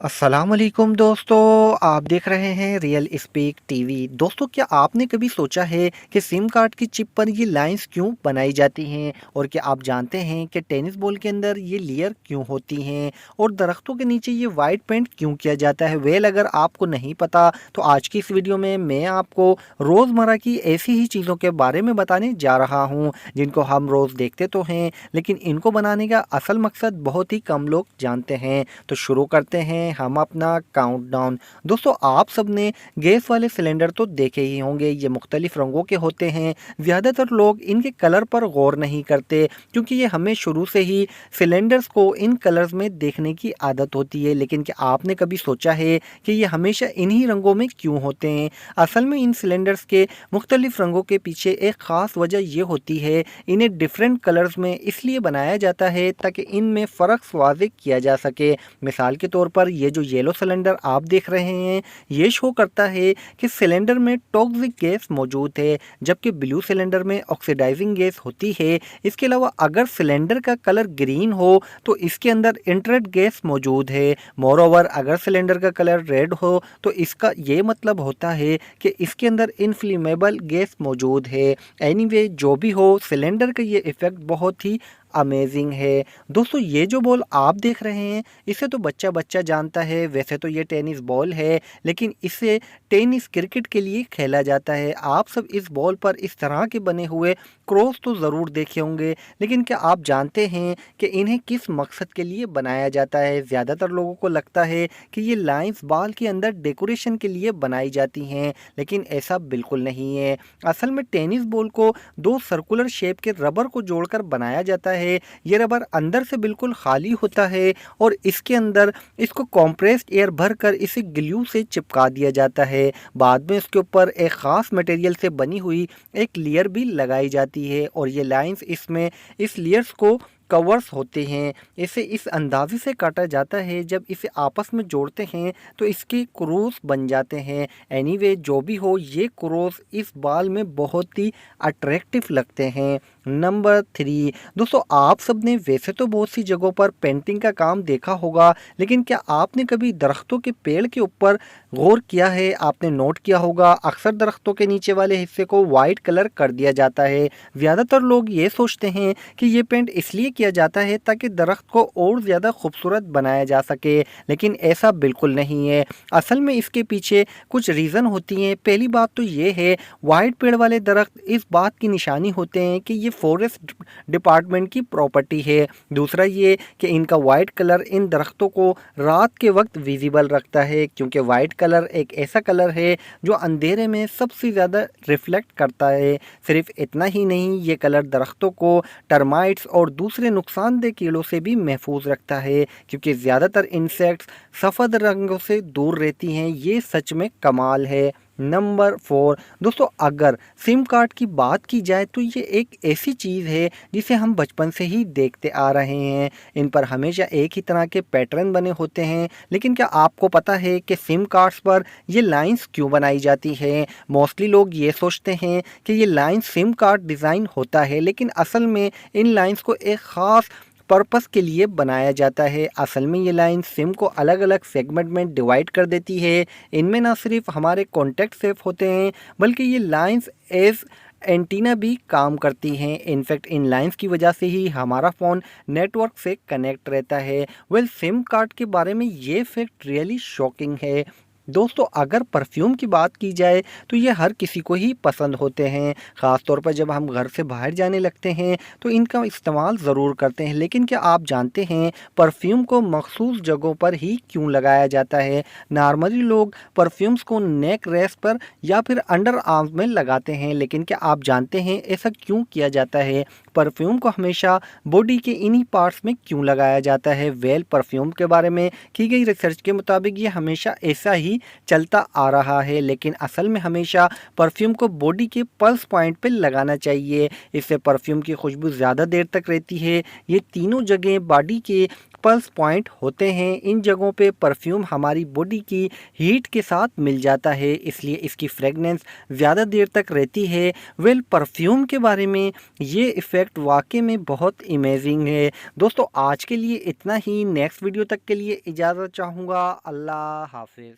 अस्सलाम वालेकुम दोस्तों, आप देख रहे हैं रियल स्पीक टीवी। दोस्तों, क्या आपने कभी सोचा है कि सिम कार्ड की चिप पर ये लाइंस क्यों बनाई जाती हैं? और क्या आप जानते हैं कि टेनिस बॉल के अंदर ये लेयर क्यों होती हैं? और दरख्तों के नीचे ये वाइट पेंट क्यों किया जाता है? वेल, अगर आपको नहीं पता तो आज की इस वीडियो में मैं आपको रोज़मर्रा की ऐसी ही चीज़ों के बारे में बताने जा रहा हूँ जिनको हम रोज़ देखते तो हैं, लेकिन इनको बनाने का असल मकसद बहुत ही कम लोग जानते हैं। तो शुरू करते हैं हम अपना काउंटडाउन। दोस्तों, आप सबने गैस वाले सिलेंडर तो देखे ही होंगे। ये मुख्तलिफ रंगों के होते हैं। ज़्यादातर लोग इनके कलर पर गौर नहीं करते क्योंकि ये हमें शुरू से ही सिलेंडर्स को इन कलर्स में देखने की आदत होती है। लेकिन क्या आपने कभी सोचा है कि ये हमेशा इन्हीं रंगों में क्यों होते हैं? असल में इन सिलेंडर्स के मुख्तलिफ रंगों के पीछे एक ख़ास वजह ये होती है। इन्हें डिफरेंट कलर्स में इसलिए बनाया जाता है ताकि इनमें फ़र्क वाज़ेह किया जा सके। मिसाल के तौर पर ये जो येलो सिलेंडर आप देख रहे हैं, ये शो करता है कि सिलेंडर में टॉक्सिक गैस मौजूद है, जबकि ब्लू सिलेंडर में ऑक्सीडाइजिंग गैस होती है। इसके अलावा अगर सिलेंडर का कलर ग्रीन हो तो इसके अंदर इंटरेट गैस मौजूद है। मोर ओवर, अगर सिलेंडर का कलर रेड हो तो इसका ये मतलब होता है कि इसके अंदर इनफ्लेमेबल गैस मौजूद है। एनीवे, जो भी हो, सिलेंडर का ये इफ़ेक्ट बहुत ही अमेजिंग है। दोस्तों, ये जो बॉल आप देख रहे हैं, इसे तो बच्चा बच्चा जानता है। वैसे तो ये टेनिस बॉल है, लेकिन इसे टेनिस क्रिकेट के लिए खेला जाता है। आप सब इस बॉल पर इस तरह के बने हुए क्रॉस तो ज़रूर देखे होंगे, लेकिन क्या आप जानते हैं कि इन्हें किस मकसद के लिए बनाया जाता है? ज़्यादातर लोगों को लगता है कि ये लाइंस बॉल के अंदर डेकोरेशन के लिए बनाई जाती हैं, लेकिन ऐसा बिल्कुल नहीं है। असल में टेनिस बॉल को दो सर्कुलर शेप के रबर को जोड़कर बनाया जाता है। ये रबर अंदर से बिल्कुल खाली होता है और इसके अंदर इसको कॉम्प्रेस्ड एयर भरकर इसे ग्लू से चिपका दिया जाता है। बाद में इसके ऊपर एक ख़ास मटेरियल से बनी हुई एक लेयर भी लगाई जाती है और ये लाइंस इसमें इस लेयर्स को कवर्स होते हैं। इसे इस अंदाजे से काटा जाता है, जब इसे आपस में जोड़ते हैं तो इसके क्रोस बन जाते हैं। एनीवे, जो भी हो, ये क्रोस इस बाल में बहुत ही अट्रैक्टिव लगते हैं। नंबर 3, दोस्तों, आप सब ने वैसे तो बहुत सी जगहों पर पेंटिंग का काम देखा होगा, लेकिन क्या आपने कभी दरख्तों के पेड़ के ऊपर गौर किया है? आपने नोट किया होगा, अक्सर दरख्तों के नीचे वाले हिस्से को वाइट कलर कर दिया जाता है। ज़्यादातर लोग ये सोचते हैं कि ये पेंट इसलिए किया जाता है ताकि दरख्त को और ज़्यादा खूबसूरत बनाया जा सके, लेकिन ऐसा बिल्कुल नहीं है। असल में इसके पीछे कुछ रीज़न होती हैं। पहली बात तो ये है, वाइट पेड़ वाले दरख्त इस बात की निशानी होते हैं कि ये फॉरेस्ट डिपार्टमेंट की प्रॉपर्टी है। दूसरा ये कि इनका वाइट कलर इन दरख्तों को रात के वक्त विजिबल रखता है, क्योंकि वाइट कलर एक ऐसा कलर है जो अंधेरे में सबसे ज़्यादा रिफ्लेक्ट करता है। सिर्फ इतना ही नहीं, ये कलर दरख्तों को टर्माइट्स और दूसरे नुकसानदेह कीड़ों से भी महफूज रखता है, क्योंकि ज़्यादातर इंसेक्ट्स सफ़ेद रंगों से दूर रहती हैं। ये सच में कमाल है। नंबर 4, दोस्तों, अगर सिम कार्ड की बात की जाए तो ये एक ऐसी चीज़ है जिसे हम बचपन से ही देखते आ रहे हैं। इन पर हमेशा एक ही तरह के पैटर्न बने होते हैं, लेकिन क्या आपको पता है कि सिम कार्ड्स पर ये लाइंस क्यों बनाई जाती हैं? मोस्टली लोग ये सोचते हैं कि ये लाइन सिम कार्ड डिज़ाइन होता है, लेकिन असल में इन लाइंस को एक ख़ास पर्पस के लिए बनाया जाता है। असल में ये लाइन सिम को अलग अलग सेगमेंट में डिवाइड कर देती है। इनमें ना सिर्फ हमारे कॉन्टैक्ट सेफ होते हैं, बल्कि ये लाइंस एज एंटीना भी काम करती हैं। इनफैक्ट इन लाइंस की वजह से ही हमारा फ़ोन नेटवर्क से कनेक्ट रहता है। वेल, सिम कार्ड के बारे में ये फैक्ट रियली शॉकिंग है। दोस्तों, अगर परफ्यूम की बात की जाए तो ये हर किसी को ही पसंद होते हैं। ख़ास तौर पर जब हम घर से बाहर जाने लगते हैं तो इनका इस्तेमाल ज़रूर करते हैं। लेकिन क्या आप जानते हैं परफ्यूम को मखसूस जगहों पर ही क्यों लगाया जाता है? नॉर्मली लोग परफ्यूम्स को नेक रेस्ट पर या फिर अंडर आर्म्स में लगाते हैं, लेकिन क्या आप जानते हैं ऐसा क्यों किया जाता है? परफ्यूम को हमेशा बॉडी के इन्हीं पार्ट्स में क्यों लगाया जाता है? वेल, परफ्यूम के बारे में की गई रिसर्च के मुताबिक ये हमेशा ऐसा ही चलता आ रहा है, लेकिन असल में हमेशा परफ्यूम को बॉडी के पल्स पॉइंट पे लगाना चाहिए। इससे परफ्यूम की खुशबू ज़्यादा देर तक रहती है। ये तीनों जगह बॉडी के रिपल्स पॉइंट होते हैं। इन जगहों पे परफ्यूम हमारी बॉडी की हीट के साथ मिल जाता है, इसलिए इसकी फ्रेगनेंस ज़्यादा देर तक रहती है। वेल परफ्यूम के बारे में ये इफ़ेक्ट वाकई में बहुत इमेजिंग है। दोस्तों आज के लिए इतना ही। नेक्स्ट वीडियो तक के लिए इजाज़त चाहूँगा। अल्लाह हाफिज़।